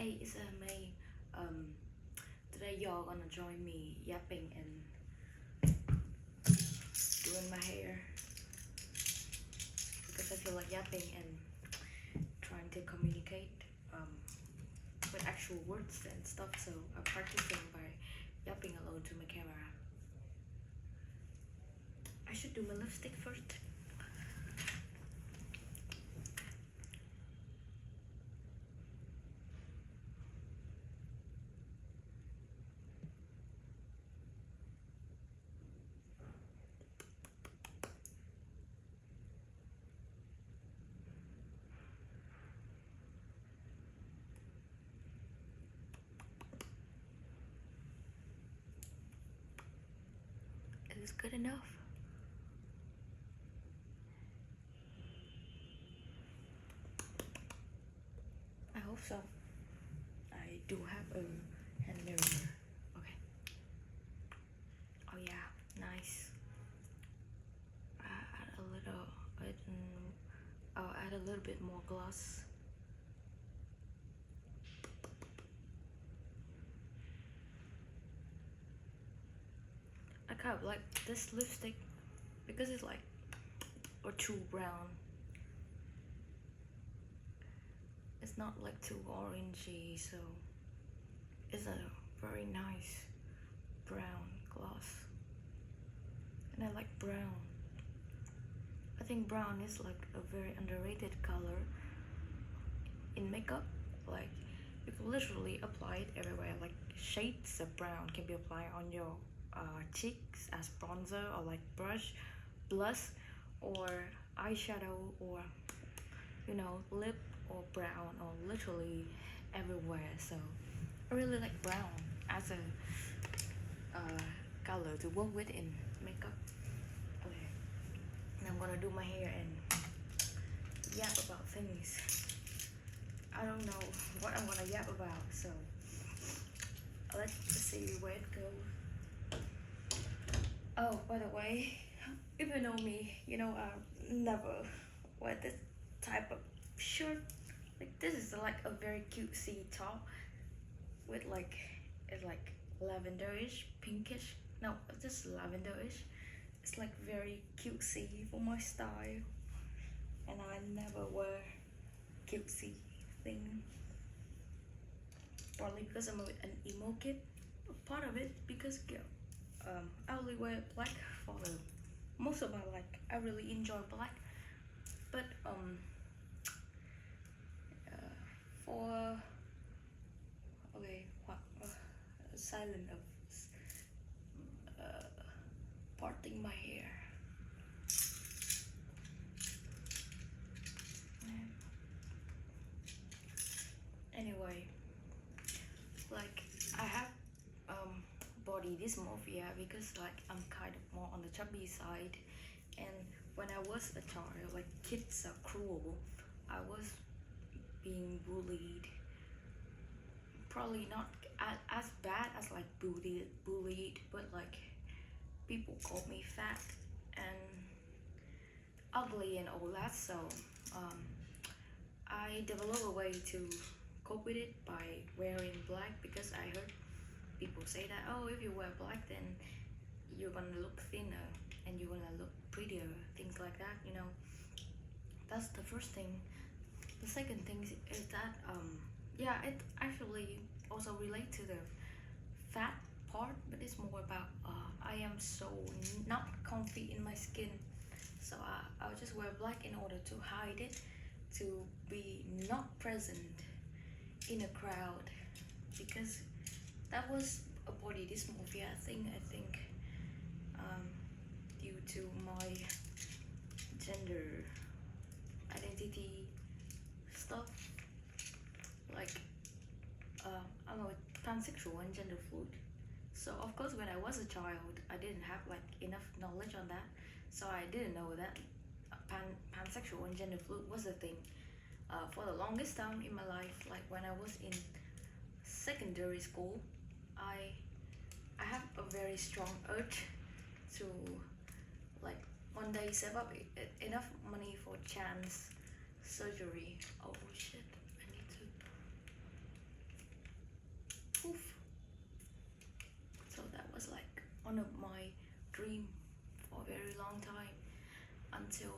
Hey, it's May. Um, Today y'all gonna join me yapping and doing my hair because I feel like yapping and trying to communicate um, with actual words and stuff. So I'm practicing by yapping alone to my camera. I should do my lipstick first. Is this good enough? I hope so. I do have a hand mirror. Okay. Oh yeah, nice. Add a little. I'll add a little bit more gloss. I kind of like this lipstick because it's like or too brown. It's not like too orangey, so it's a very nice brown gloss. And I like brown. I think brown is like a very underrated color in makeup. Like you can literally apply it everywhere. Like shades of brown can be applied on your cheeks as bronzer or like blush or eyeshadow or lip or brown or literally everywhere. So I really like brown as a color to work with in makeup. Okay, and I'm gonna do my hair and yap about things. I don't know what I'm gonna yap about, so let's just see where it goes. Oh, by the way, if you know me, you know I never wear this type of shirt. Like this is like a very cutesy top with like it's like lavenderish, pinkish. No, it's just lavenderish. It's like very cutesy for my style, and I never wear cutesy thing. Probably because I'm an emo kid. Part of it because I only wear black for the most of my life. I really enjoy black, but for okay, what silent of parting my hair. Anyway, like I have body dysmorphia because like I'm kind of more on the chubby side, and when I was a child, like kids are cruel. I was being bullied. Probably not as bad as like bullied, but like people called me fat and ugly and all that. So um, I developed a way to cope with it by wearing black because I heard people say that, oh, if you wear black then you're gonna look thinner and you're gonna look prettier, things like that, that's the first thing. The second thing is that yeah, it actually also relate to the fat part, but it's more about I am so not comfy in my skin, so I'll just wear black in order to hide it, to be not present in a crowd, because that was a body dysmorphia thing, I think, due to my gender identity stuff. Like I'm a pansexual and gender fluid, so of course when I was a child I didn't have like enough knowledge on that, so I didn't know that pansexual and gender fluid was a thing. For the longest time in my life, like when I was in secondary school, I have a very strong urge to like one day save up enough money for chance surgery. Oh shit, I need to one of my dream for a very long time until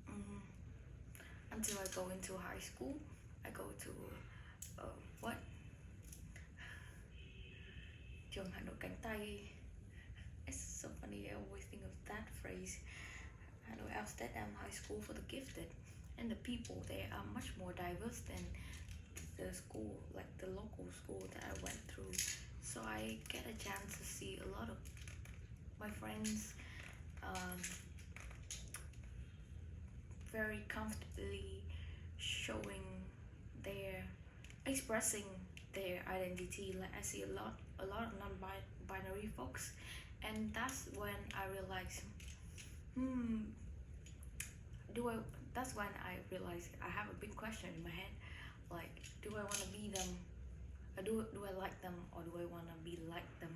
mm, until I go into high school. I go to what trường Hà Nội cánh tay. It's so funny. I always think of that phrase. Hà Nội Amsterdam High School for the Gifted, and the people there are much more diverse than the school, like the local school that I went through. So I get a chance to see a lot of my friends um, very comfortably showing their expressing their identity. Like I see a lot of non-binary folks, and that's when I realized, do I that's when I realized I have a big question in my head, like, do I want to be them, or do I like them, or do I want to be like them?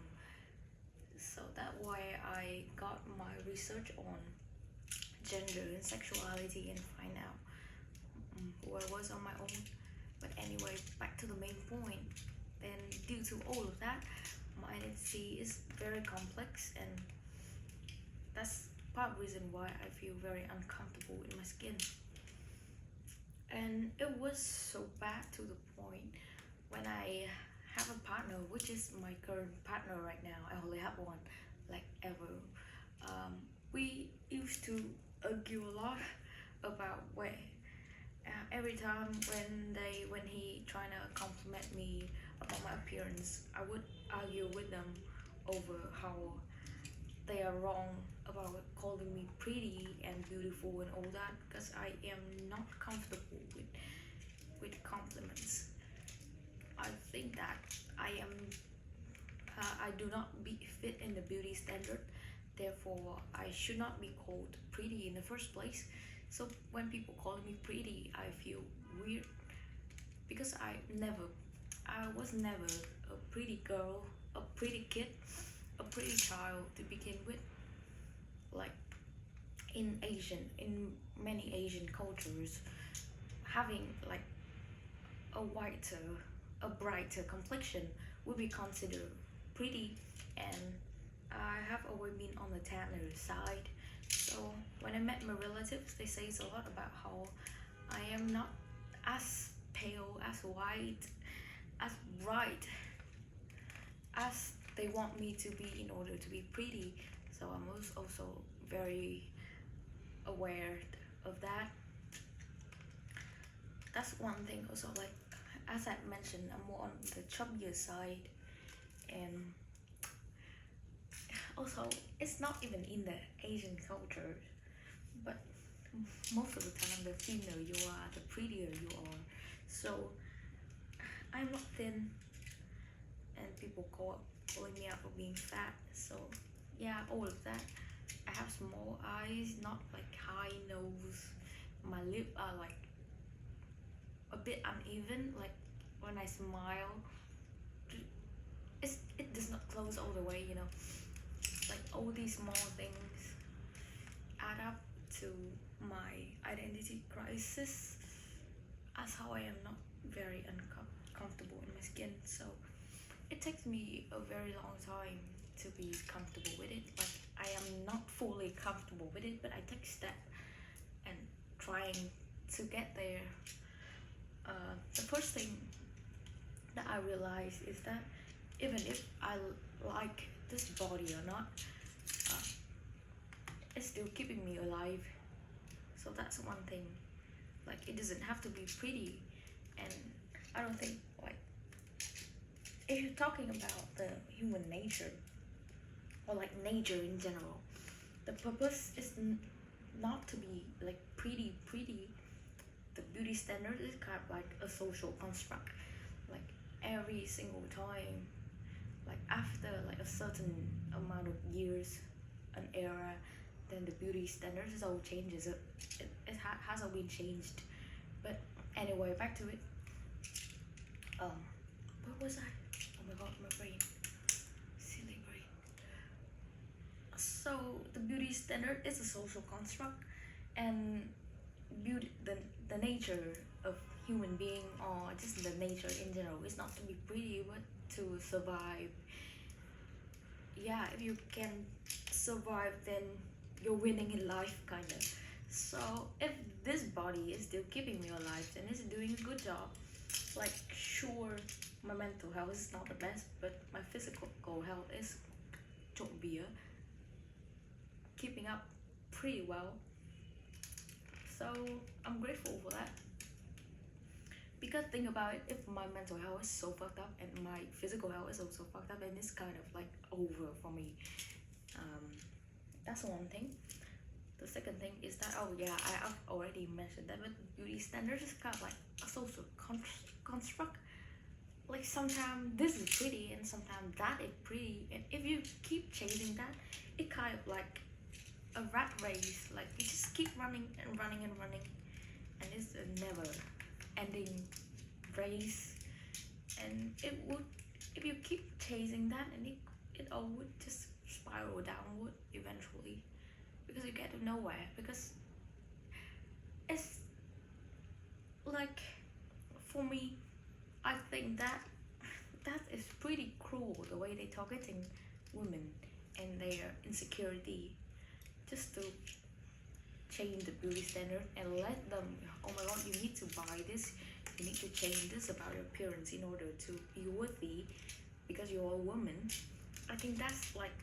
So that why I got my research on gender and sexuality and find out who I was on my own. But anyway, back to the main point. Then due to all of that, my identity is very complex, and that's part reason why I feel very uncomfortable in my skin. And it was so bad to the point when I have a partner, which is my current partner right now. I only have one, like ever. We used to argue a lot about where every time when he trying to compliment me about my appearance, I would argue with them over how they are wrong about calling me pretty and beautiful and all that, because I am not comfortable with compliments. I think that I do not fit in the beauty standard, therefore I should not be called pretty in the first place. So when people call me pretty, I feel weird, because I was never a pretty girl, a pretty kid, a pretty child to begin with. Like in many Asian cultures, having like a brighter complexion would be considered pretty, and I have always been on the tanner side. So when I met my relatives, they say a lot about how I am not as pale, as white, as bright as they want me to be in order to be pretty. So I'm also very aware of that. That's one thing. Also, like as I mentioned, I'm more on the chubbier side, and also it's not even in the Asian culture, but most of the time the thinner you are, the prettier you are. So I'm not thin, and people calling me out for being fat. So yeah, all of that. I have small eyes, not like high nose. My lip are like a bit uneven. Like when I smile, it does not close all the way. Like all these small things add up to my identity crisis, as how I am not very uncomfortable in my skin. So it takes me a very long time to be comfortable with it. Like I am not fully comfortable with it, but I take step and trying to get there. The first thing that I realized is that even if I like this body or not, uh, it's still keeping me alive. So that's one thing. Like it doesn't have to be pretty, and I don't think, like, if you're talking about the human nature, or like nature in general, the purpose is not to be like pretty. The beauty standard is kind of like a social construct. Like every single time, like after like a certain amount of years, an era, then the beauty standards is all changes. It has all been changed. But anyway, back to it. Where was I? Oh my god, my brain. Silly brain. So the beauty standard is a social construct, and beauty, the nature of human being, or just the nature in general, is not to be pretty but to survive. yeah, if you can survive, then you're winning in life, kind of. So if this body is still keeping me alive, then it's doing a good job. Like, sure, my mental health is not the best, but my physical health is beer keeping up pretty well. So I'm grateful for that. Because think about it, if my mental health is so fucked up and my physical health is also fucked up, then it's kind of like over for me. That's one thing. The second thing is that, oh yeah, I've already mentioned that, but beauty standards is kind of like a social construct. Like sometimes this is pretty and sometimes that is pretty, and if you keep chasing that, it kind of like a rat race. Like you just keep running and running and running, and it's a never ending race. And it would, if you keep chasing that, and it all would just spiral downward eventually, because you get to nowhere. Because it's like, for me, I think that that is pretty cruel, the way they're targeting women and their insecurity, just to change the beauty standard and let them, oh my god, you need to buy this, you need to change this about your appearance in order to be worthy because you're a woman. I think that's like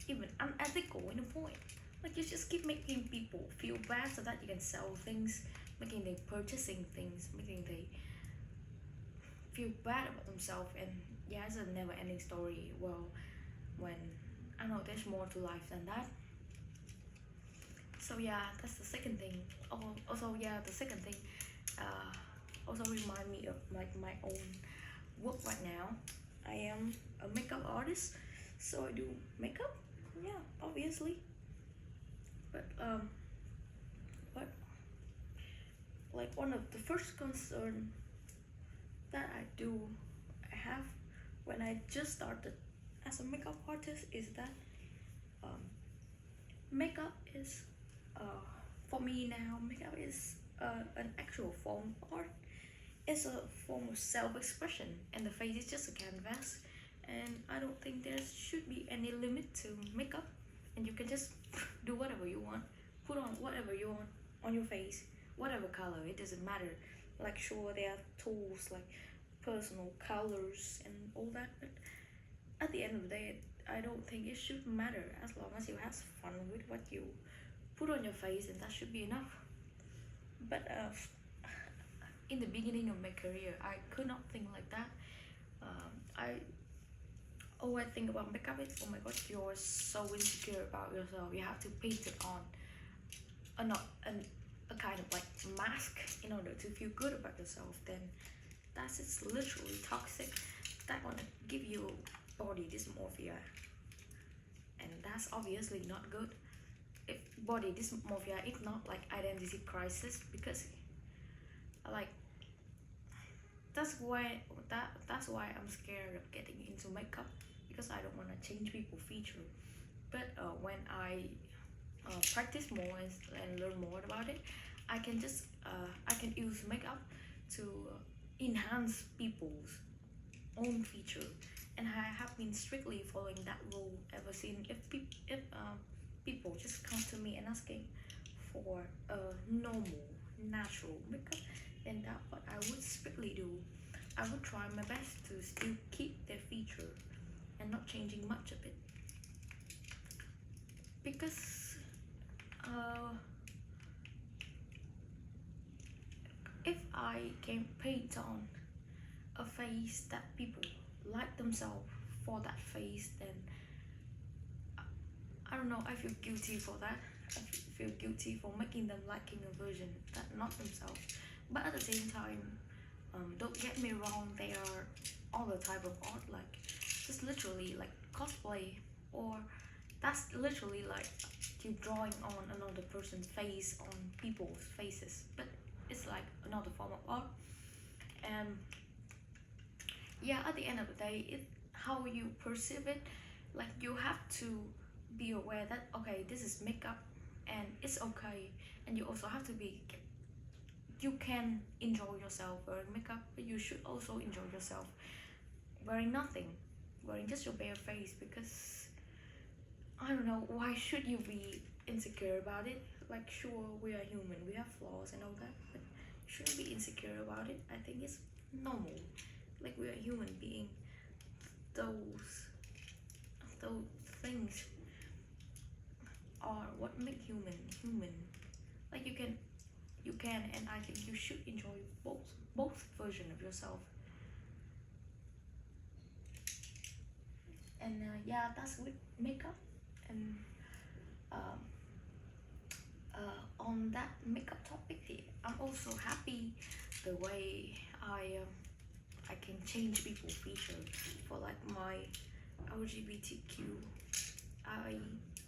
even unethical in a point. Like you just keep making people feel bad so that you can sell things, making them purchasing things, making they feel bad about themselves. And yeah, it's a never ending story. Well, when I know there's more to life than that. So yeah, that's the second thing. Also yeah, the second thing also remind me of like my own work right now. I am a makeup artist, so I do makeup. Yeah, obviously. But like one of the first concern that I have when I just started as a makeup artist is that um, makeup is for me now, makeup is an actual form of art. It's a form of self-expression, and the face is just a canvas. And I don't think there should be any limit to makeup, and you can just do whatever you want, put on whatever you want on your face, whatever color, it doesn't matter. Like sure, there are tools like personal colors and all that, but at the end of the day, I don't think it should matter, as long as you have fun with what you put on your face, and that should be enough. But in the beginning of my career, I could not think like that. I always think about makeup is, oh my god, you're so insecure about yourself, you have to paint it on a kind of like mask in order to feel good about yourself. Then that's, it's literally toxic. That want to give you body dysmorphia, and that's obviously not good. If body dysmorphia, it's not like identity crisis, because like that's why I'm scared of getting into makeup, because I don't want to change people's feature. But when I practice more and learn more about it, I can just I can use makeup to enhance people's own feature. And I have been strictly following that rule ever since. If people just come to me and asking for a normal, natural makeup, then that's what I would strictly do. I would try my best to still keep their feature and not changing much of it. Because if I can paint on a face that people like themselves for that face, then I don't know, I feel guilty for that. I feel guilty for making them liking a version that not themselves. But at the same time, don't get me wrong, there are all the type of art, like just literally like cosplay, or that's literally like you drawing on another person's face on people's faces, but it's like another form of art. And yeah, at the end of the day, it how you perceive it. Like you have to be aware that okay, this is makeup and it's okay. And you also have to be, you can enjoy yourself wearing makeup, but you should also enjoy yourself wearing nothing. wearing just your bare face, because I don't know, why should you be insecure about it? Like, sure, we are human, we have flaws and all that, but you shouldn't be insecure about it. I think it's normal. Like, we are human being. Those things are what make human. Like, you can, and I think you should enjoy both version of yourself. And yeah, that's with makeup. And um, on that makeup topic, I'm also happy the way I can change people feature for like my LGBTQI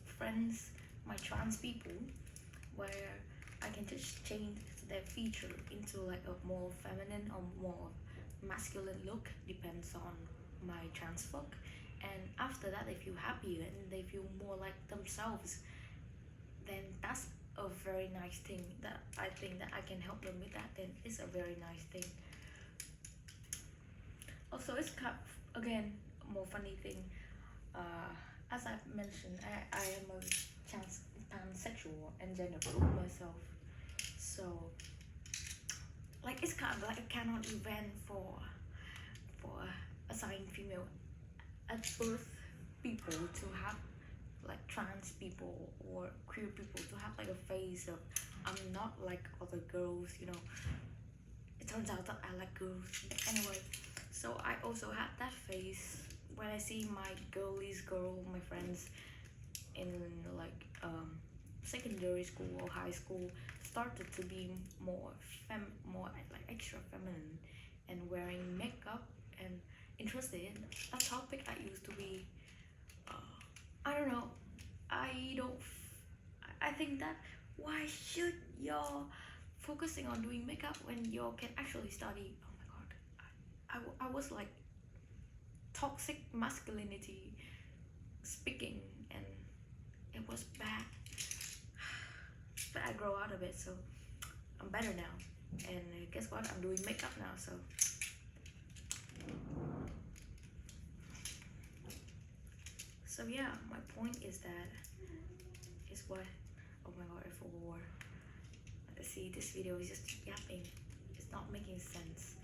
friends, my trans people, where I can just change their feature into like a more feminine or more masculine look, depends on my trans folk. And after that, they feel happier and they feel more like themselves, then that's a very nice thing. That I think that I can help them with that, then it's a very nice thing. Also, it's kind of, again, more funny thing. As I mentioned, I am a pansexual and gender fluid myself. So, like, it's kind of like a canon event for assigned female at birth people to have, like, trans people or queer people to have like a phase of I'm not like other girls, you know. It turns out that I like girls. Anyway, so I also had that phase when I see my my friends in like secondary school or high school started to be more like extra feminine and wearing makeup and interested in a topic I used to be. I don't know. I don't. I think that why should y'all focusing on doing makeup when y'all can actually study? Oh my god, I was like toxic masculinity speaking, and it was bad. But I grow out of it, so I'm better now. And guess what? I'm doing makeup now, so. So yeah, my point is that is what. Oh my god, I forgot. See, this video is just yapping. It's not making sense.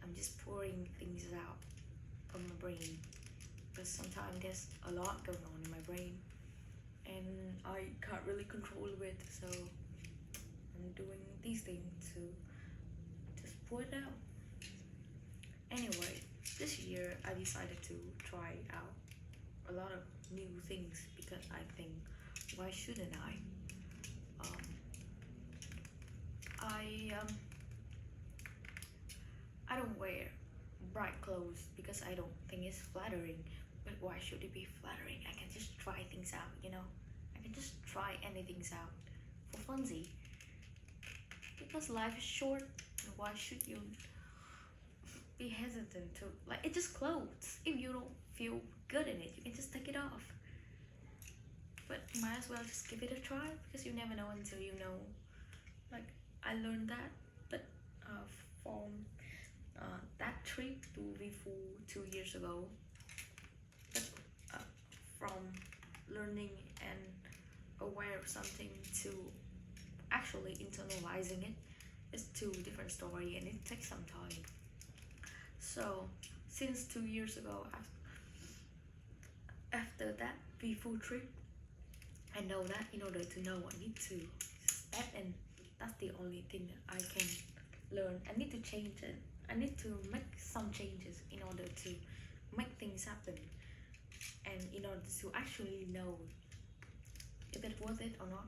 I'm just pouring things out from my brain, because sometimes there's a lot going on in my brain and I can't really control it, so I'm doing these things to just pour it out. Anyway, this year I decided to try out a lot of new things because I think, why shouldn't I? I don't wear bright clothes because I don't think it's flattering. But why should it be flattering? I can just try things out, you know. I can just try anything out for funsy. Because life is short, why should you be hesitant to, like, it's just clothes. If you don't feel good in it, you can just take it off. But might as well just give it a try, because you never know until you know. Like, I learned that, but from that trip to Vifu 2 years ago, from learning and aware of something to actually internalizing it, is two different story, and it takes some time. So since 2 years ago, after that Vifu trip, I know that in order to know, I need to step in. That's the only thing that I can learn. I need to change it. I need to make some changes in order to make things happen, and in order to actually know if it's worth it or not.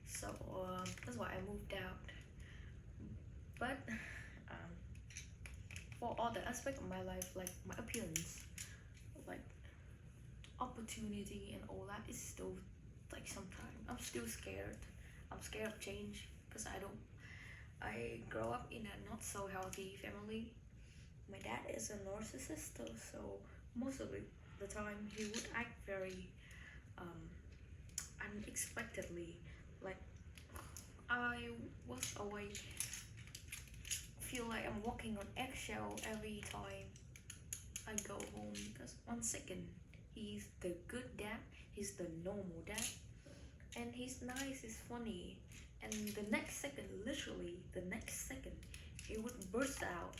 So that's why I moved out. But for all the aspects of my life, like my appearance, like opportunity and all that, is still, like, sometimes I'm still scared. I'm scared of change because I grow up in a not so healthy family. My dad is a narcissist, so most of the time he would act very unexpectedly. Like, I was always feel like I'm walking on eggshell every time I go home because 1 second he's the good dad, he's the normal dad, and he's nice, he's funny, and the next second, literally the next second, he would burst out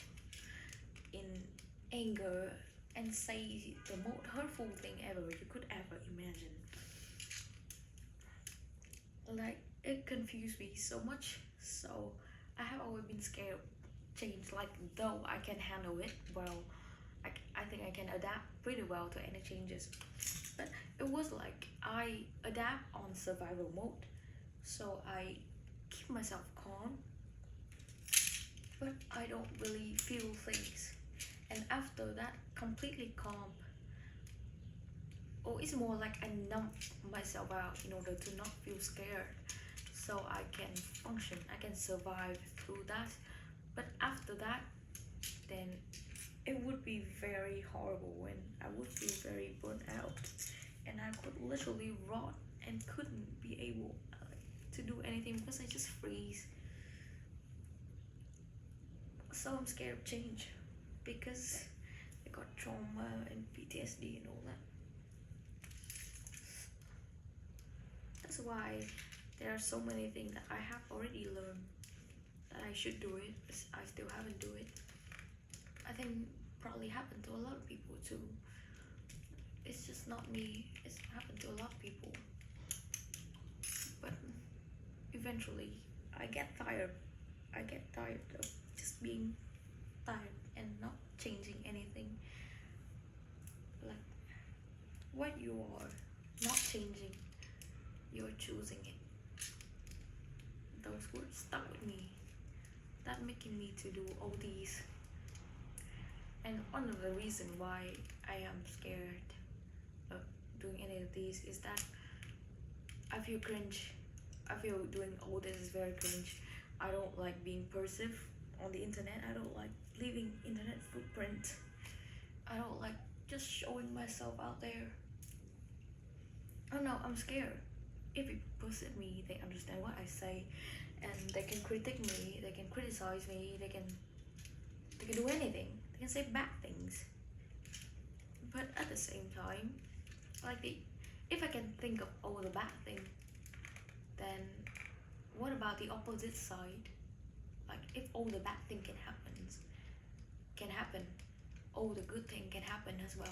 in anger and say the most hurtful thing ever you could ever imagine. Like, it confused me so much. So I have always been scared of change. Like, though I can handle it well, I think I can adapt pretty well to any changes, but it was like I adapt on survival mode, so I keep myself calm, but I don't really feel things, and after that completely calm, or it's more like I numb myself out in order to not feel scared, so I can function, I can survive through that. But after that, then it would be very horrible when I would feel very burnt out, and I could literally rot and couldn't be able to do anything because I just freeze. So I'm scared of change because I got trauma and PTSD and all that. That's why there are so many things that I have already learned that I should do it, but I still haven't do it. I think probably happened to a lot of people too. It's just not me, it's happened to a lot of people. But eventually I get tired. I get tired of just being tired and not changing anything. Like, what you are not changing, you're choosing it. Those words stuck with me. That making me to do all these. And one of the reasons why I am scared of doing any of these is that I feel cringe. I feel doing all this is very cringe. I don't like being perceived on the internet. I don't like leaving internet footprint. I don't like just showing myself out there. Oh no, I'm scared. If people perceive me, they understand what I say, and they can critique me, they can criticize me, they can do anything. They can say bad things. But at the same time, like if I can think of all the bad things, then what about the opposite side? Like, if all the bad thing can happen, all the good thing can happen as well.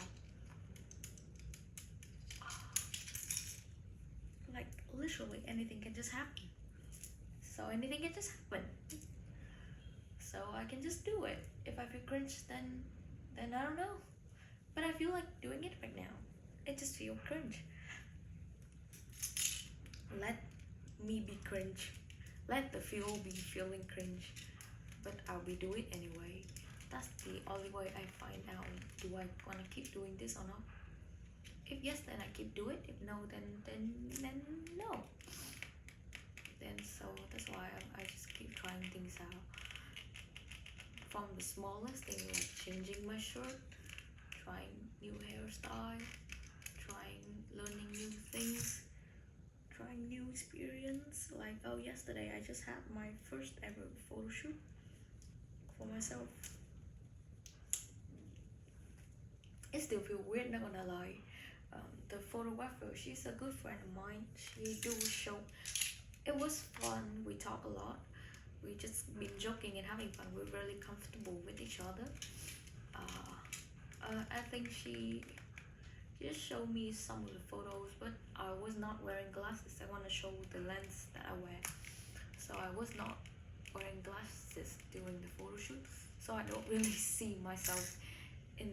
Like, literally anything can just happen. So anything can just happen. So I can just do it. If I feel cringe, then I don't know. But I feel like doing it right now. It just feels cringe. Let me be cringe. Let the feel be feeling cringe. But I'll be doing it anyway. That's the only way I find out. Do I wanna keep doing this or not? If yes, then I keep doing it. If no, then no. Then so that's why I just keep trying things out. From the smallest thing, like changing my shirt, trying new hairstyle, learning new things, trying new experience. Like, oh, yesterday I just had my first ever photo shoot for myself. It still feels weird, not gonna lie. The photographer, she's a good friend of mine. She do show. It was fun. We talk a lot. We just been joking and having fun. We're really comfortable with each other. I think she just showed me some of the photos, but I was not wearing glasses. I want to show the lens that I wear, so I was not wearing glasses during the photo shoot, so I don't really see myself in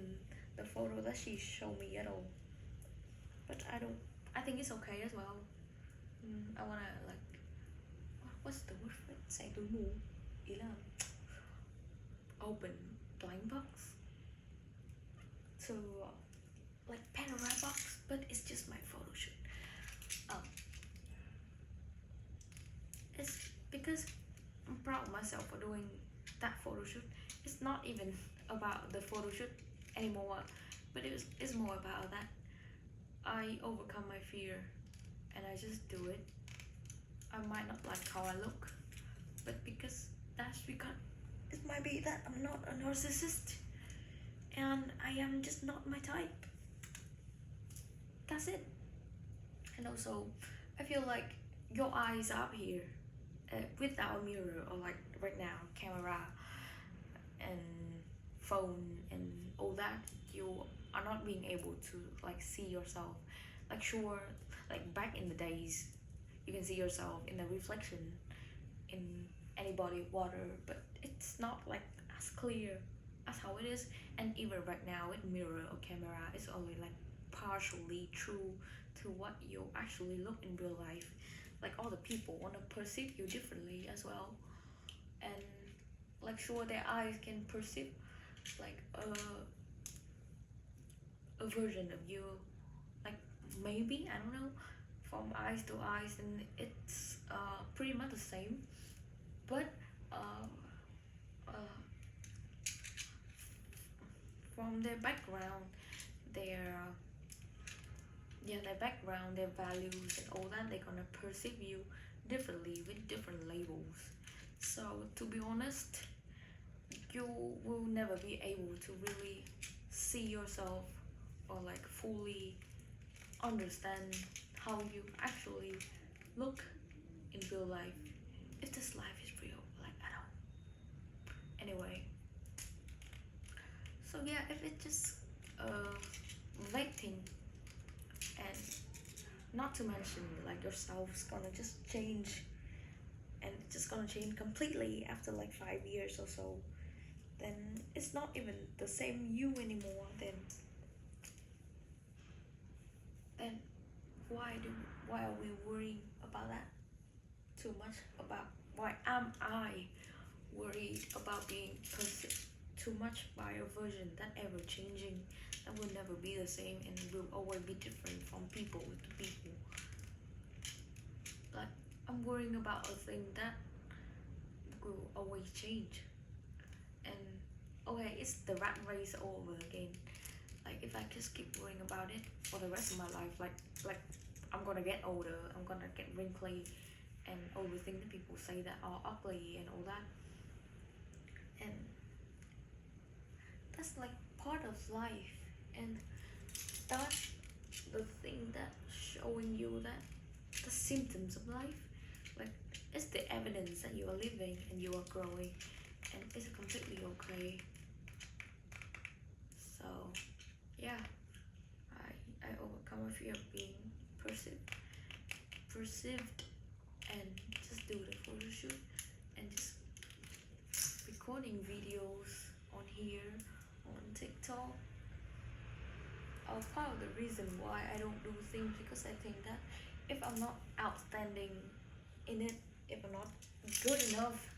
the photo that she showed me at all. But I think it's okay as well. I wanna, like, what's the word for it? Say túi mù, ý là open blind box. So like panorama box, but it's just my photo shoot. It's because I'm proud of myself for doing that photo shoot. It's not even about the photo shoot anymore, but it's more about that I overcome my fear and I just do it. I might not like how I look, but because it might be that I'm not a narcissist, and I am just not my type. That's it. And also, I feel like your eyes up here without a mirror, or like right now, camera and phone and all that, you are not being able to like see yourself. Like sure, like back in the days, you can see yourself in the reflection in any body of water, but it's not like as clear as how it is. And even right now with mirror or camera, it's only like partially true to what you actually look in real life. Like all the people want to perceive you differently as well, and like sure their eyes can perceive like a version of you, like maybe I don't know, from eyes to eyes, and it's pretty much the same. But uh, uh, from their background, their yeah, their background, their values, and all that, they're gonna perceive you differently with different labels. So to be honest, you will never be able to really see yourself or like fully understand how you actually look in real life, if this life is real, like I don't. Anyway, so yeah, if it's just waiting, and not to mention like yourself's gonna just change, and it's just gonna change completely after like 5 years or so, then it's not even the same you anymore. Then why are we worrying about that too much? About why am I worried about being perceived too much by a version that ever changing, that will never be the same and will always be different from people to people. Like I'm worrying about a thing that will always change. And okay, it's the rat race all over again. Like if I just keep worrying about it for the rest of my life, like I'm gonna get older, I'm gonna get wrinkly, and all the things that people say that are ugly and all that. And that's like part of life, and that's the thing that showing you that the symptoms of life, like it's the evidence that you are living and you are growing, and it's completely okay. So yeah, I overcome a fear of being perceived and just do the photo shoot and just recording videos on here on TikTok are part of the reason why I don't do things, because I think that if I'm not outstanding in it, if I'm not good enough,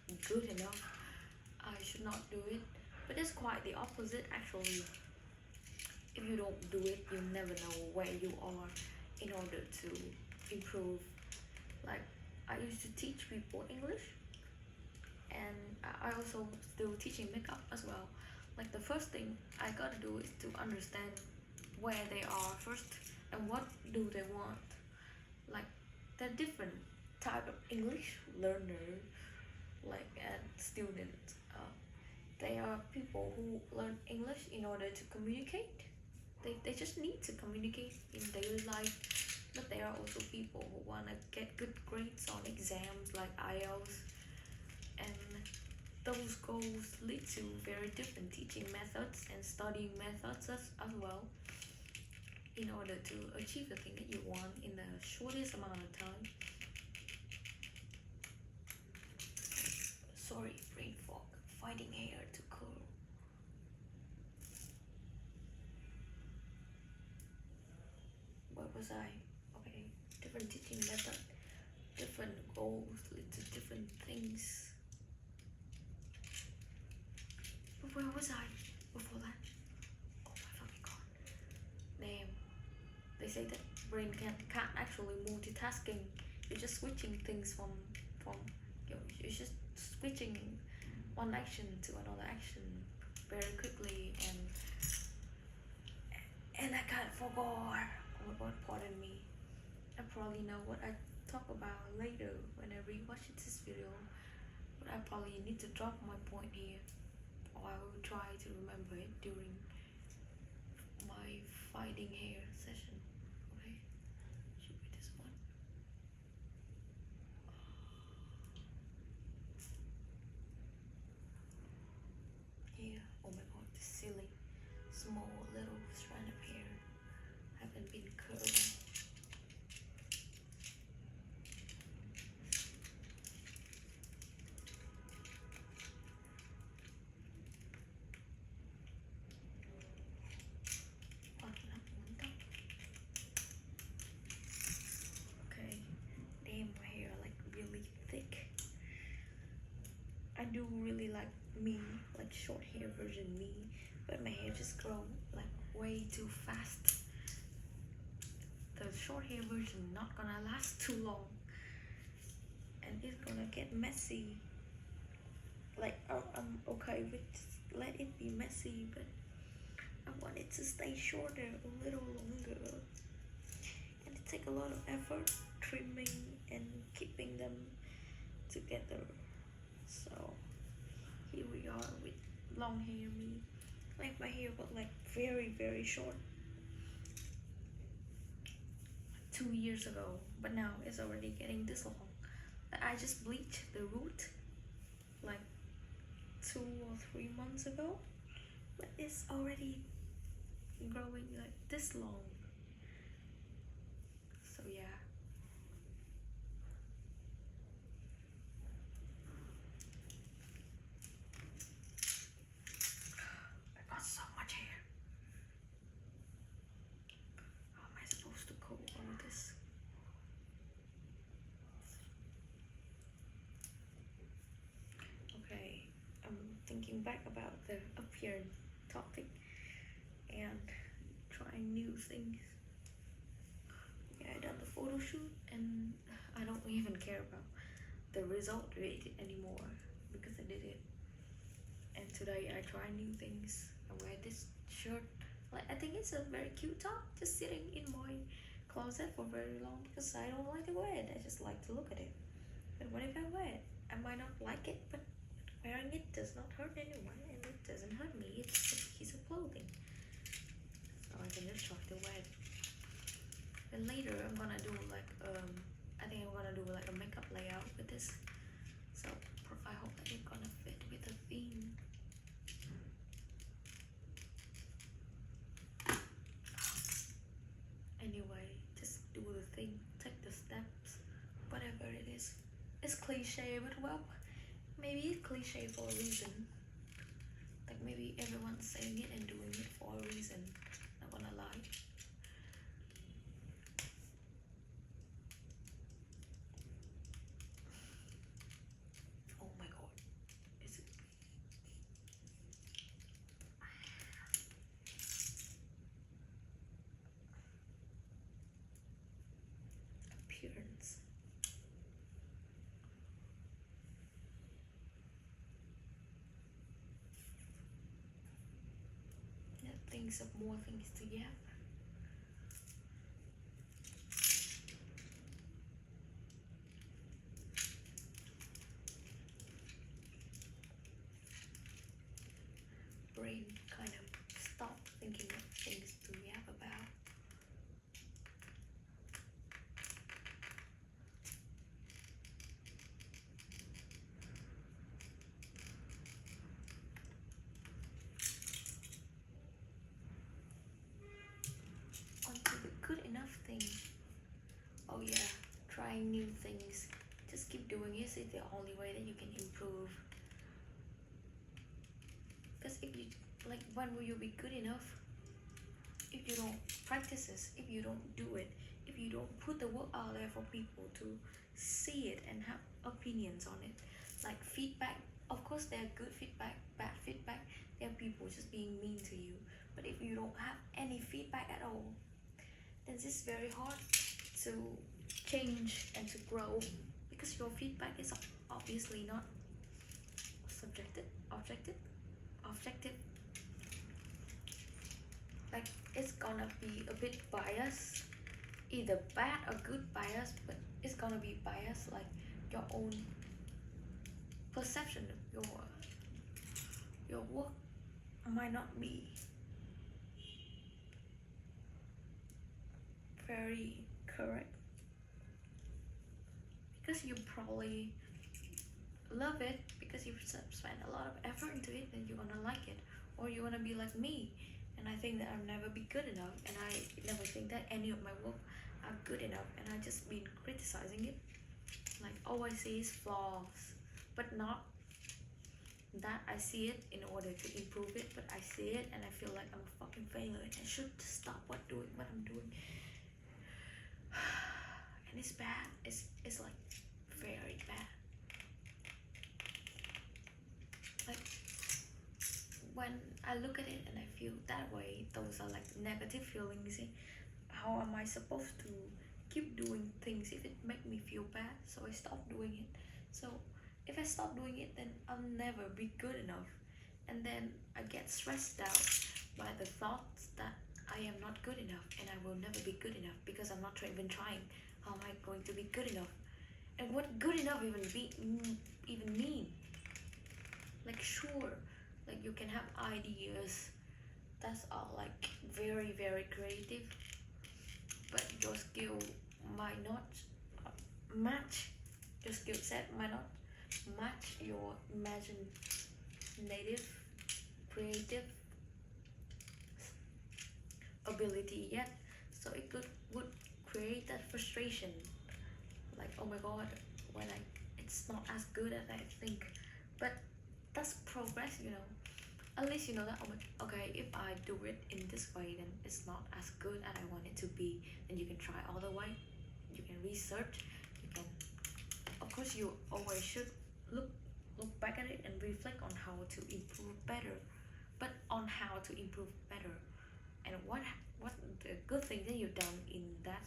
I should not do it. But it's quite the opposite actually. If you don't do it, you never know where you are in order to improve. Like I used to teach people English, and I also still teaching makeup as well. Like the first thing I gotta do is to understand where they are first and what do they want. Like there are different type of English learner, like and students. They are people who learn English in order to communicate. They just need to communicate in daily life. But there are also people who want to get good grades on exams like IELTS, and those goals lead to very different teaching methods and studying methods as well, in order to achieve the thing that you want in the shortest amount of time. Sorry, brain fog, finding hair to curl. Where was I? Okay, different teaching method, different goals lead to different things. But where was I before that? Oh my fucking god. Damn. They say that brain can't actually multitasking. You're just switching things from you're just switching one action to another action very quickly, and I can't forget. Oh my god, pardon me. I probably know what I talk about later when I rewatch this video, but I probably need to drop my point here, or I will try to remember it during my finding hair session. Okay, should be this one. Yeah, oh my god, this silly small little strand of hair haven't been curling. Okay, damn, my hair like really thick. I do really like me, like short hair version me, but my hair just grow like way too fast. The short hair version not gonna last too long, and it's gonna get messy. Like I'm okay with let it be messy, but I want it to stay shorter a little longer, and it take a lot of effort trimming and keeping them together. So here we are with long hair me. Like my hair got like very short 2 years ago, but now it's already getting this long. I just bleached the root like 2 or 3 months ago, but it's already growing like this long. So yeah. I got so much hair. How am I supposed to comb all this? Okay, I'm thinking back about the appearance topic and trying new things. Yeah, I done the photo shoot and I don't even care about the result rate anymore because I did it. And today I try new things. I wear this shirt. Like I think it's a very cute top, just sitting in my closet for very long because I don't like to wear it. I just like to look at it. But what if I wear it? I might not like it, but wearing it does not hurt anyone and it doesn't hurt me. It's just a piece of clothing. So I can just try to wear it. And later I'm gonna do like I think I'm gonna do like a makeup layout with this. So I hope that it's gonna fit with the theme. Anyway, just do the thing, take the steps, whatever it is. It's cliche, but well, maybe it's cliche for a reason. Like maybe everyone's saying it and doing it for a reason. Not gonna lie. Oh my god, is it? Appearance. Yeah, things of more things to yap. Brain kind of stop thinking of things to yap about. Onto the good enough thing. Oh yeah, trying new things. Just keep doing it. It's the only way that you can improve. Because if you like, when will you be good enough? If you don't practice this, if you don't do it, if you don't put the work out there for people to see it and have opinions on it, like feedback. Of course, there are good feedback, bad feedback. There are people just being mean to you. But if you don't have any feedback at all, then it's very hard to change and to grow because your feedback is obviously not objective. Like it's gonna be a bit biased, either bad or good bias, but it's gonna be biased, like your own perception of your work might not be very correct, because you probably love it because you've spent a lot of effort into it and you want to like it, or you want to be like me. And I think that I'll never be good enough, and I never think that any of my work are good enough, and I just been criticizing it, like all I see is flaws, but not that I see it in order to improve it, but I see it and I feel like I'm a fucking failure and I should stop doing what I'm doing. And it's bad. It's like very bad. Like when I look at it and I feel that way, those are like negative feelings. How am I supposed to keep doing things if it make me feel bad? So I stop doing it. So if I stop doing it, then I'll never be good enough. And then I get stressed out by the thoughts that I am not good enough and I will never be good enough because I'm not even trying. How am I going to be good enough? And what good enough even mean? Like sure, like you can have ideas that's all like very creative, but your skill might not match, your skill set might not match your imaginative creative ability yet. So it would create that frustration, like oh my god, when it's not as good as I think. But that's progress, at least you know that, oh my, okay, if I do it in this way then it's not as good as I want it to be. Then you can try all the way, you can research, you can, of course you always should look back at it and reflect on how to improve better, but on how to improve better, and what the good thing that you've done in that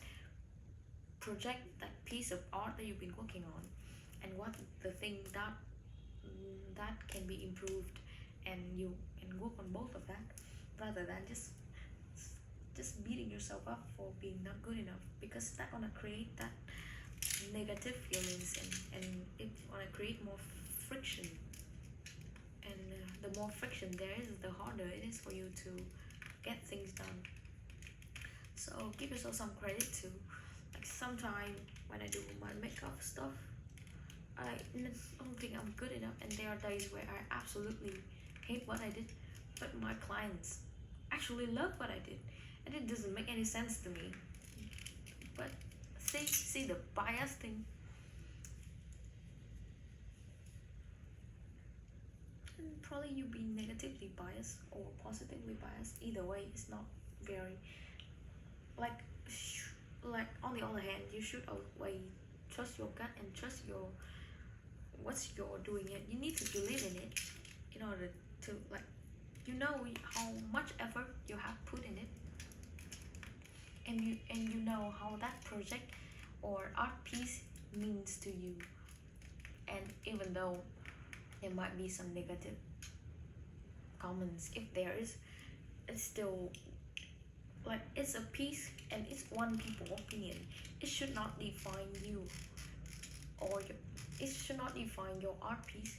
project, that piece of art that you've been working on, and what the thing that can be improved, and you can work on both of that rather than just beating yourself up for being not good enough, because that's gonna create that negative feelings, and it's gonna create more friction, and the more friction there is, the harder it is for you to get things done. So give yourself some credit too. Like sometimes when I do my makeup stuff, I don't think I'm good enough, and there are days where I absolutely hate what I did, but my clients actually love what I did, and it doesn't make any sense to me. But see the bias thing. And probably you be negatively biased or positively biased. Either way, it's not very like on the other hand, you should always trust your gut and trust your what's you're doing it. You need to believe in it in order to like how much effort you have put in it, and you know how that project or art piece means to you. And even though there might be some negative comments, if there is, it's still like it's a piece and it's one people's opinion. It should not define you, or it should not define your art piece,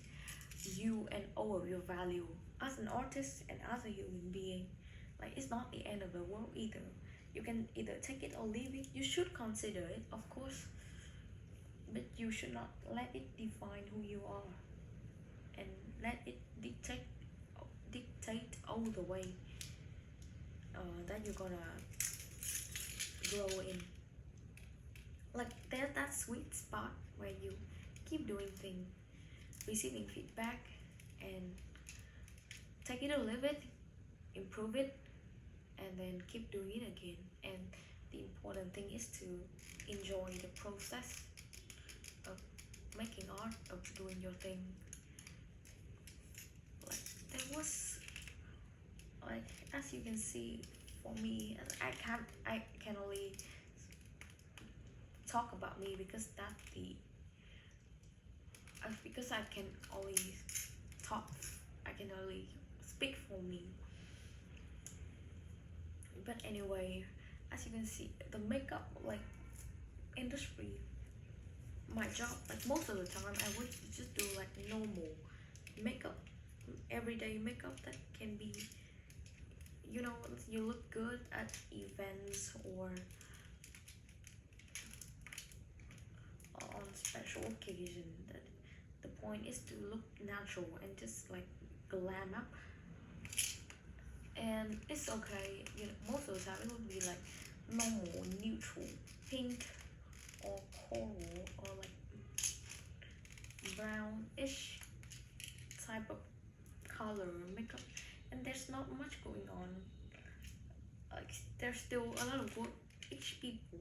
you, and all of your value as an artist and as a human being. Like it's not the end of the world either. You can either take it or leave it. You should consider it, of course, but you should not let it define who you are, and let it dictate all the way that you're gonna grow in. Like there's that sweet spot where you keep doing things, receiving feedback, and take it or leave it, improve it, and then keep doing it again. And the important thing is to enjoy the process of making art, of doing your thing. Like there was, like as you can see, for me, I can only talk about me because that's the because I can only talk, I can only speak for me. But anyway, as you can see, the makeup like industry, my job, like most of the time I would just do like normal makeup, everyday makeup that can be, you look good at events or special occasion. That the point is to look natural and just like glam up, and it's okay. You know, most of the time it would be like normal, neutral, pink or coral or like brownish type of color makeup, and there's not much going on. Like there's still a lot of work. Each people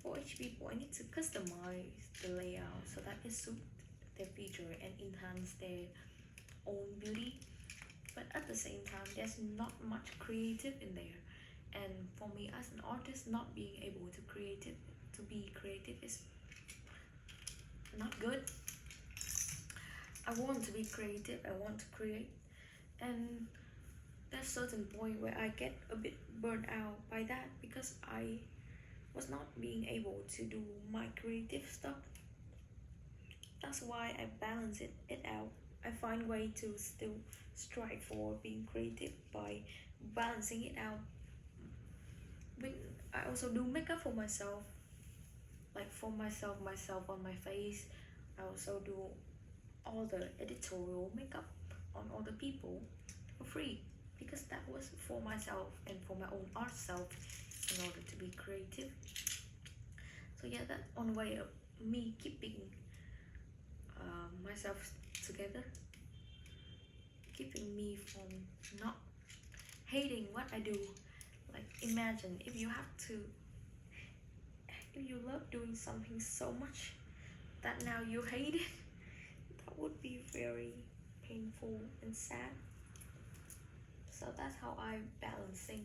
For each people, I need to customize the layout so that it suits their feature and enhance their own beauty. But at the same time, there's not much creative in there. And for me as an artist, not being able to be creative is not good. I want to be creative, I want to create, and there's certain point where I get a bit burnt out by that because I was not being able to do my creative stuff. That's why I balance it out. I find way to still strive for being creative by balancing it out. But I also do makeup for myself, like for myself on my face. I also do all the editorial makeup on other people for free because that was for myself and for my own art self in order to be creative. So yeah, that's one way of me keeping myself together, keeping me from not hating what I do. Like imagine if you love doing something so much that now you hate it, that would be very painful and sad. So that's how I'm balancing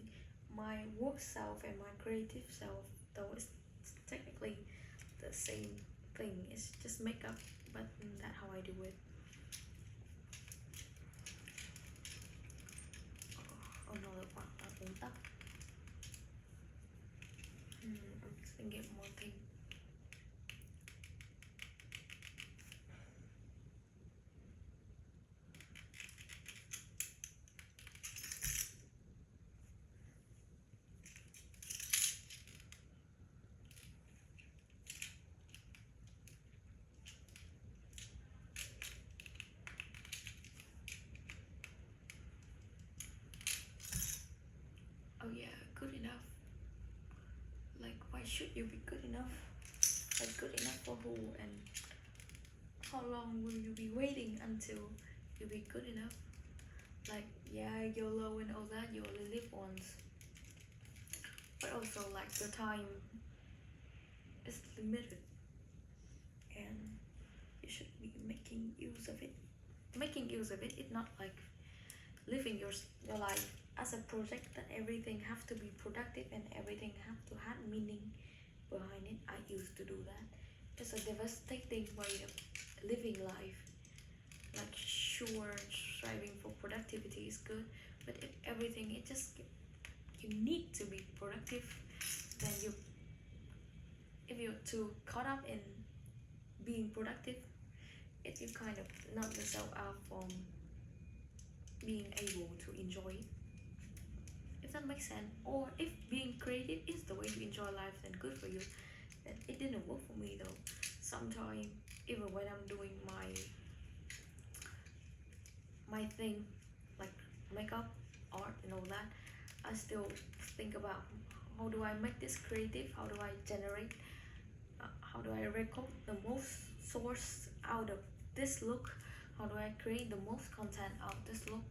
my work self and my creative self, though it's technically the same thing. It's just makeup, but that's how I do it. Another one, tóc. I'm just thinking more thing. Oh yeah, good enough. Like why should you be good enough? Like good enough for who, and how long will you be waiting until you be good enough? Like yeah, YOLO and all that, you only live once. But also like the time is limited and you should be making use of it. Making use of it is not like living your life as a project that everything have to be productive and everything have to have meaning behind it. I used to do that. It's a devastating way of living life. Like sure, striving for productivity is good, but if everything it just you need to be productive, then you if you're too caught up in being productive, it you kind of knock yourself out from being able to enjoy it. If that makes sense, or if being creative is the way to enjoy life, then good for you. Then it didn't work for me though. Sometimes even when I'm doing my thing, like makeup, art, and all that, I still think about how do I make this creative? How do I generate? How do I record the most source out of this look? How do I create the most content out of this look?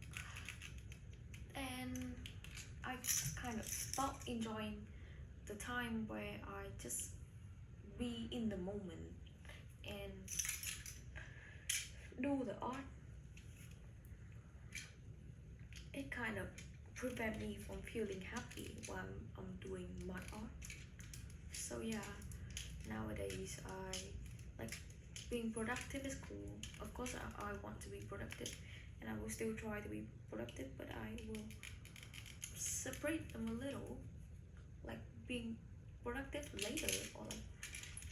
And I kind of stop enjoying the time where I just be in the moment and do the art. It kind of prevent me from feeling happy while I'm doing my art. So yeah, nowadays I like being productive is cool. Of course I want to be productive and I will still try to be productive, but I will separate them a little, like being productive later, or like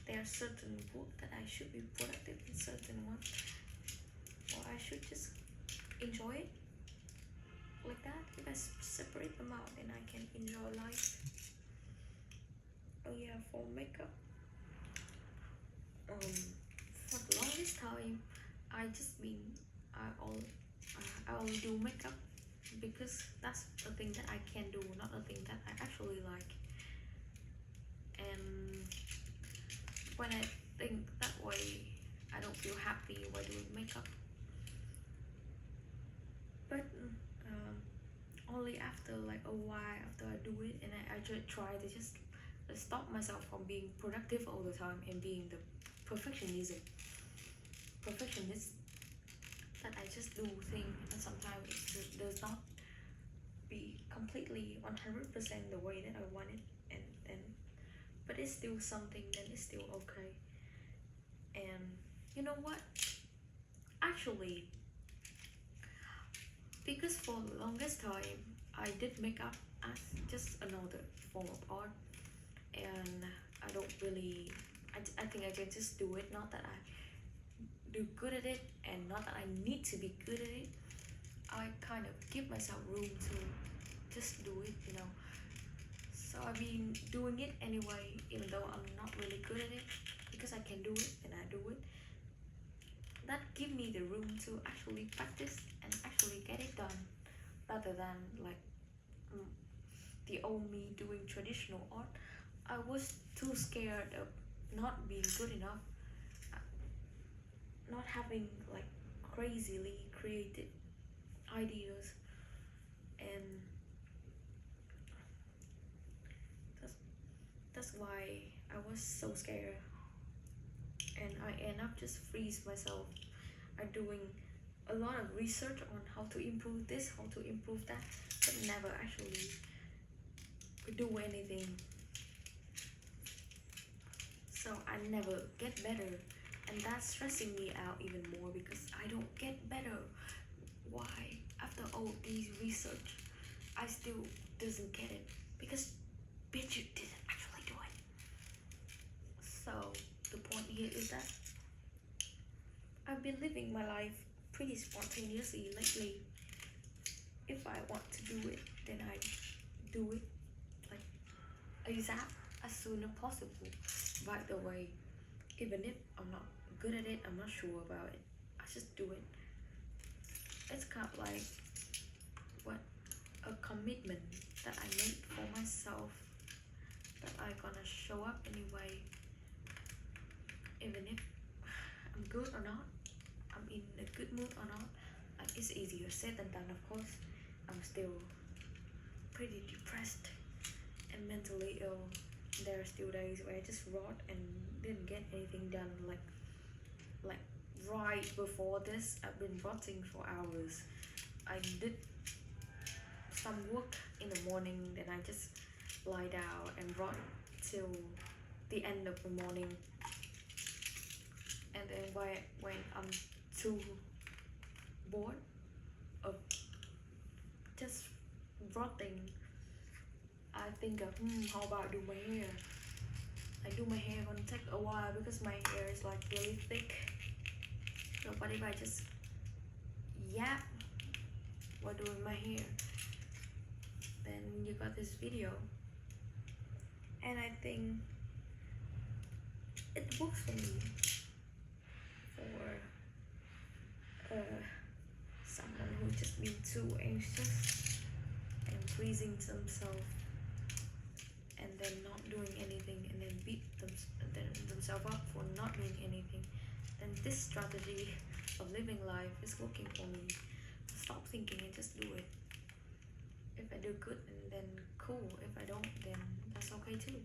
there are certain work that I should be productive in certain one, or I should just enjoy it like that. If I separate them out, then I can enjoy life. Oh yeah, for makeup, um for the longest time I just been I all I only do makeup because that's a thing that I can do, not a thing that I actually like. And when I think that way, I don't feel happy while doing makeup. But only after like a while after I do it, and I just try to just stop myself from being productive all the time and being the perfectionist that I just do things and sometimes it does not be completely 100% the way that I want it, and but it's still something, then it's still okay. And you know what, actually, because for the longest time I did makeup as just another form of art, and I don't really I think I can just do it, not that I do good at it and not that I need to be good at it. I kind of give myself room to just do it, you know. So I've been doing it anyway, even though I'm not really good at it, because I can do it and I do it. That give me the room to actually practice and actually get it done, rather than like mm, the old me doing traditional art. I was too scared of not being good enough, not having like crazily creative ideas, and that's that's why I was so scared, and I end up just freeze myself. I doing a lot of research on how to improve this, how to improve that, but never actually do anything. So I never get better, and that's stressing me out even more because I don't get better. Why? After all these research, I still doesn't get it because bitch, you didn't actually do it. So the point here is that I've been living my life pretty spontaneously lately. If I want to do it, then I do it like ASAP, as soon as possible. Right away, even if I'm not good at it, I'm not sure about it, I just do it. It's kind of like what a commitment that I made for myself, that I gonna show up anyway, even if I'm good or not, I'm in a good mood or not. Like, it's easier said than done, of course. I'm still pretty depressed and mentally ill. There are still days where I just rot and didn't get anything done. Like right before this, I've been rotting for hours. I did some work in the morning, then I just lie down and rot till the end of the morning. And then when I'm too bored of just rotting, I think of how about I do my hair. I do my hair gonna take a while because my hair is like really thick. So what if I just yap while doing my hair? Then you got this video, and I think it works for me, for someone who's just been too anxious and freezing themselves and then not doing anything and then beat themselves up for not doing anything. Then this strategy of living life is working for me. Stop thinking and just do it. If I do good, and then cool. If I don't, then that's okay too.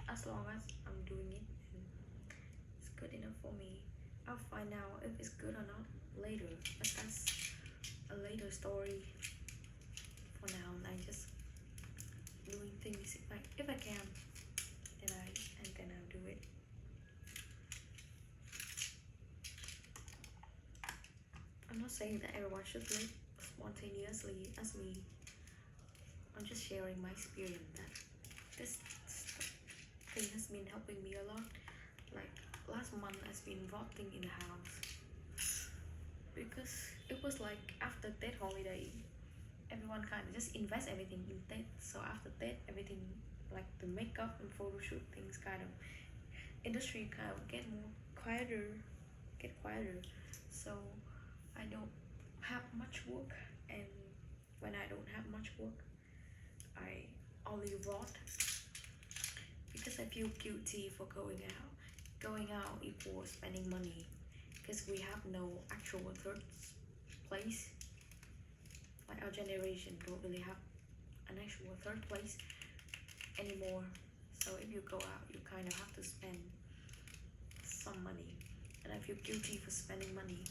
As long as I'm doing it and it's good enough for me. I'll find out if it's good or not later, but that's a later story. For now, I just doing things if I can, then I'll do it. I'm not saying that everyone should live spontaneously as me. I'm just sharing my experience that this thing has been helping me a lot. Like last month, I've been rotting in the house because it was like after that holiday, everyone kind of just invest everything in that. So after that, everything like the makeup and photo shoot things kind of industry kind of get quieter. So I don't have much work, and when I don't have much work, I only rot because I feel guilty for going out. Going out equals spending money because we have no actual third place. Like our generation don't really have an actual third place anymore. So if you go out, you kind of have to spend some money, and I feel guilty for spending money.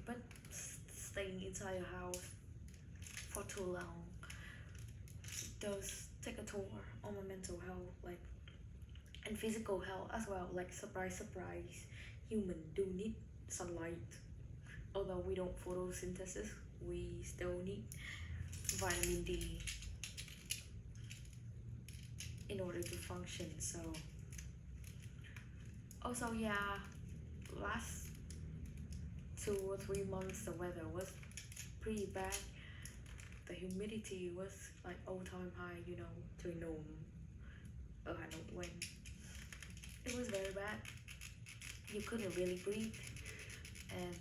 But staying inside your house for too long does take a toll on my mental health, like, and physical health as well. Like, surprise, surprise, human do need sunlight. Although we don't photosynthesis, we still need vitamin D in order to function. So also, yeah, last 2 or 3 months the weather was pretty bad. The humidity was like all-time high, you know, trời nồm ở Hà Nội when it was very bad. You couldn't really breathe, and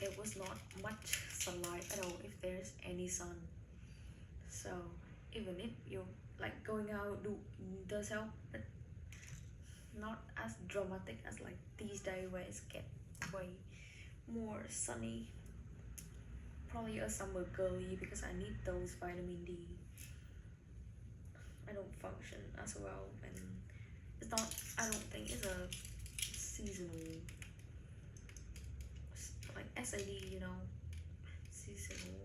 there was not much sunlight at all if there's any sun. So even if you like going out does help, but not as dramatic as like these days where it's get way more sunny. Probably a summer girly because I need those vitamin D. I don't function as well, and it's not, I don't think it's a seasonal, like SID, you know, seasonal,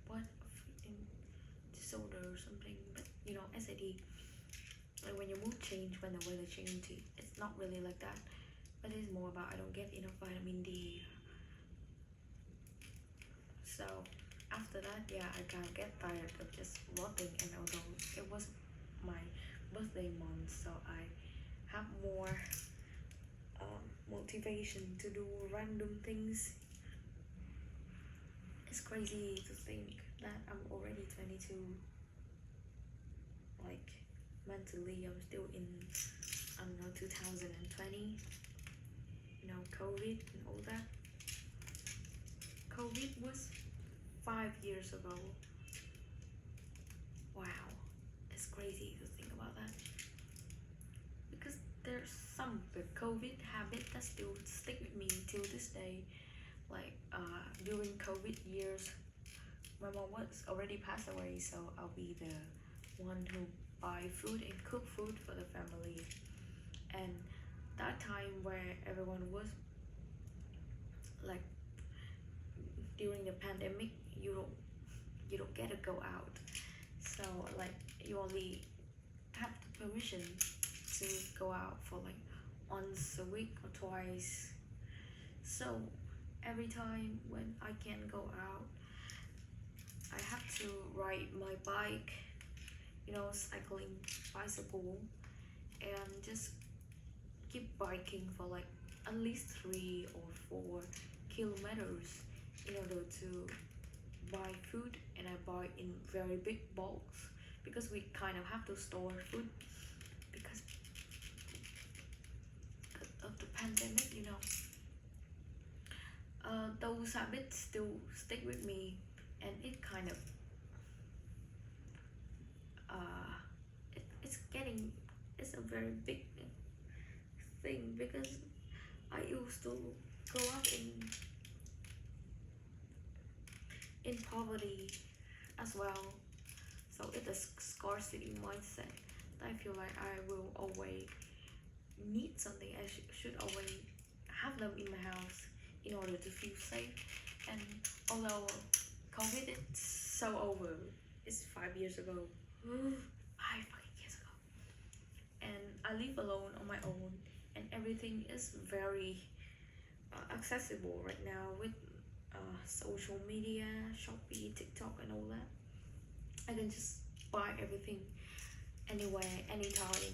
what, freaking disorder or something. But you know, SID, like when your mood change, when the weather change, it's not really like that, but it's more about I don't get enough vitamin D. So after that, yeah, I kind of get tired of just rotting, and although it was my birthday month, so I have more motivation to do random things. It's crazy to think that I'm already 22. Like, mentally I'm still in, I don't know, 2020, you know, COVID and all that. COVID was 5 years ago. Wow, it's crazy to think about that. Because there's some COVID habit that still stick with me till this day. Like during COVID years, my mom was already passed away, so I'll be the one who buy food and cook food for the family. And that time where everyone was like, during the pandemic, you don't get to go out, so like you only have the permission to go out for like once a week or twice. So every time when I can't go out, I have to ride my bike, you know, cycling, bicycle, and just keep biking for like at least 3 or 4 kilometers in order to buy food. And I buy in very big bulks because we kind of have to store food because of the pandemic, you know. Those habits still stick with me, and it kind of it's a very big thing because I used to grow up in poverty as well. So it's a scarcity mindset that I feel like I will always need something. I should always have them in my house in order to feel safe. And although COVID is so over, it's 5 years ago, 5 fucking years ago, and I live alone on my own, and everything is very accessible right now with social media, Shopee, TikTok, and all that. I can just buy everything anywhere, anytime.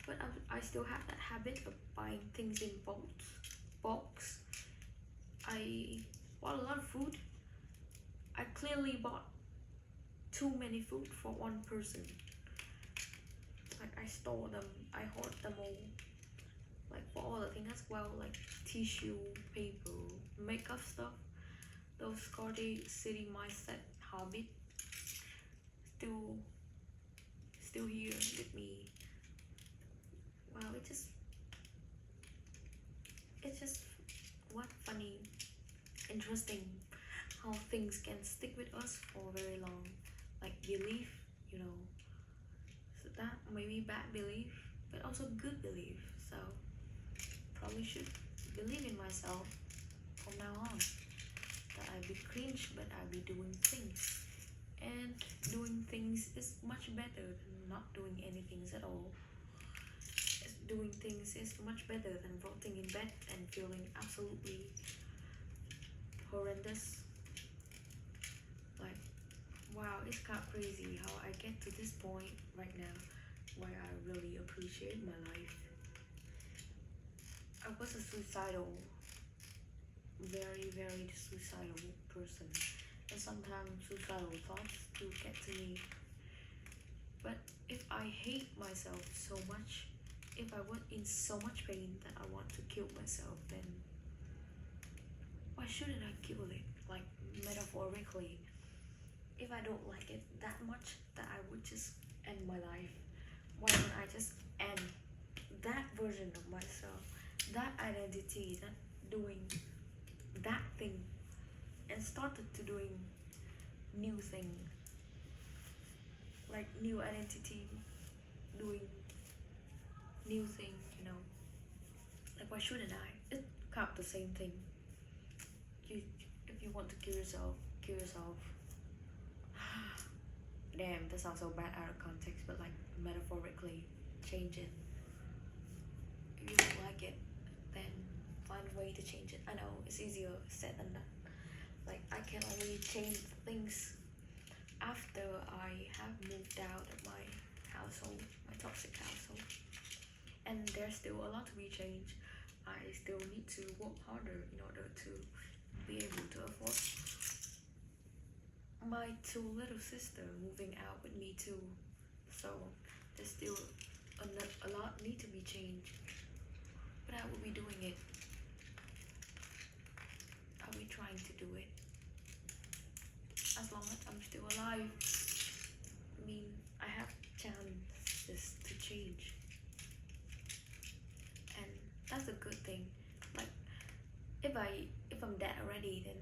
But I still have that habit of buying things in bulks. I bought a lot of food. I clearly bought too many food for one person. Like I store them, I hoard them all. Like for all the things as well, like tissue, paper, makeup stuff. Those Scotty City mindset habit still still here with me. Wow, it's just what funny, interesting how things can stick with us for very long. Like belief, you know, so that maybe bad belief, but also good belief. So probably should believe in myself from now on. That I be cringe, but I be doing things. And doing things is much better than not doing anything at all. Doing things is much better than rotting in bed and feeling absolutely horrendous. Like, wow, it's kind of crazy how I get to this point right now where I really appreciate my life. I was a suicidal, very suicidal person, and sometimes suicidal thoughts do get to me. But if I hate myself so much, if I was in so much pain that I want to kill myself, then why shouldn't I kill it? Like metaphorically, if I don't like it that much that I would just end my life, why don't I just end that version of myself, that identity, that doing that thing, and started to doing new thing, like new identity, doing new thing, you know. Like why shouldn't I? It's kind of the same thing. You, if you want to kill yourself, kill yourself. Damn, that sounds so bad out of context, but like metaphorically, change it. If you don't like it, then find a way to change it. I know it's easier said than done. Like I can only change things after I have moved out of my household, my toxic household. And there's still a lot to be changed. I still need to work harder in order to be able to afford my two little sister moving out with me too. So there's still a lot need to be changed. But I will be doing it. I'll be trying to do it. As long as I'm still alive. I mean, I have chances to change. And that's a good thing. Like if I'm dead already, then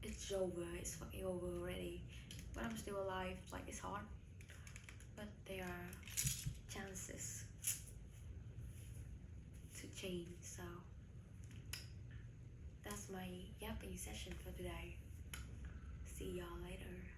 it's over. It's fucking over already. But I'm still alive. Like it's hard, but there are chances to change. So that's my yapping session for today. See y'all later.